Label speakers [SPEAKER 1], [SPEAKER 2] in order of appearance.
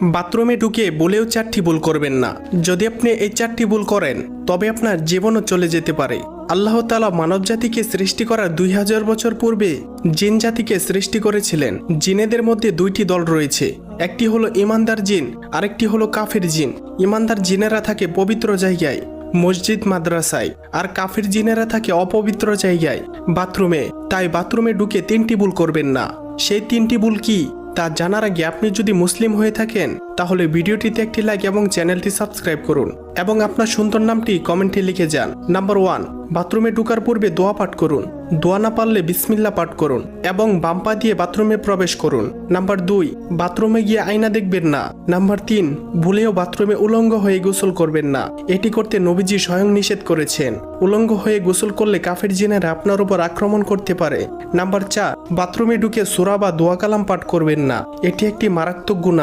[SPEAKER 1] বাথরুমে ঢুকে বলেও 4টি ভুল করবেন না। যদি আপনি এই 4টি ভুল করেন তবে আপনার জীবনও চলে যেতে পারে। আল্লাহ তাআলা মানব জাতিকে সৃষ্টি করার 2000 বছর পূর্বে জিন জাতিকে সৃষ্টি করেছিলেন। জিনেদের মধ্যে 2টি দল রয়েছে, একটি হলো ইমানদার জিন, আরেকটি হলো কাফির জিন। ইমানদার জিনেরা থাকে পবিত্র জায়গায়, মসজিদ মাদ্রাসায়, আর কাফির জিনেরা থাকে অপবিত্র জায়গায়, বাথরুমে। তাই বাথরুমে ঢুকে 3টি ভুল করবেন না। সেই 3টি ভুল কি তা জানার আগে আপনি যদি মুসলিম হয়ে থাকেন তাহলে ভিডিওটিতে একটি লাইক এবং চ্যানেলটি সাবস্ক্রাইব করুন এবং আপনার সুন্দর নামটি কমেন্টে লিখে যান। নাম্বার 1, বাথরুমে ঢোকার পূর্বে দোয়া পাঠ করুন। দোয়া না পারলে বিসমিল্লাহ পাঠ করুন এবং বাম পা দিয়ে বাথরুমে প্রবেশ করুন। নাম্বার 2, বাথরুমে গিয়ে আয়না দেখবেন না। নাম্বার 3, ভুলেও বাথরুমে উলঙ্গ হয়ে গোসল করবেন না। এটি করতে নবীজি স্বয়ং নিষেধ করেছেন। উলঙ্গ হয়ে গোসল করলে কাফের জিনেরা আপনার উপর আক্রমণ করতে পারে। নাম্বার 4, বাথরুমে ঢুকে সূরা বা দোয়া কালাম পাঠ করবেন না। এটি একটি মারাত্মক গুনাহ।